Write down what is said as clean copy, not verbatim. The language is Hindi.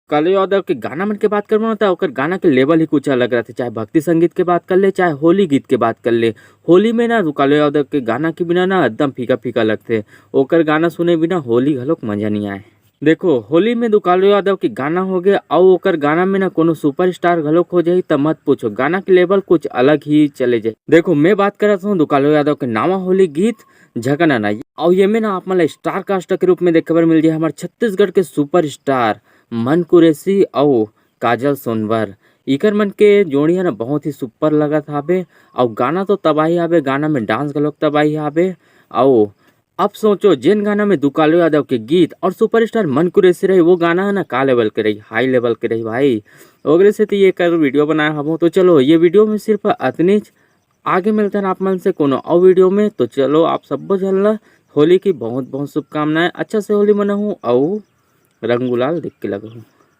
कालू यादव के गाना मन के बात करबो ना त ओकर गाना के लेवल ही कुछ अलग रहथे। चाहे भक्ति संगीत के बात कर ले, चाहे होली गीत के बात कर ले। होली में ना कालू यादव के गाना के बिना ना एकदम फीका-फीका लगथे। ओकर गाना सुने बिना होली घलोक मजा नहीं आए। देखो होली में कालू यादव के गाना होगे अउ ओकर गाना में ना कोनो सुपरस्टार घलोक हो जाही त मत पूछो, गाना के लेवल कुछ अलग ही चले जाही। देखो मैं बात करत हूँ कालू यादव के नावा होली गीत झकन अनाई अउ एमे ना आप मन ला स्टार कास्ट के रूप में देखे बर मिल जाही हमार छत्तीसगढ़ के सुपरस्टार मन कुरैशी अउ काजल सोनवर। इकर मन के जोड़ी है ना बहुत ही सुपर लगत हावे अउ गाना तो तबाही हावे, गाना में डांस घलोक तबाही हावे। अउ अब सोचो जेन गाना में कालू यादव के गीत और सुपरस्टार मन कुरैशी रही वो गाना है ना का लेवल के रही, हाई लेवल के रही भाई। ओकरे से ये कर वीडियो बनाया हबो। तो चलो ये वीडियो में सिर्फ अतनीच, आगे मिलते हैं आप मन से कोनो और वीडियो में। तो चलो आप सबो झन ला होली की बहुत बहुत शुभकामनाएं। अच्छा से होली मनाहू अउ रंग गुलाल देख के लगहू।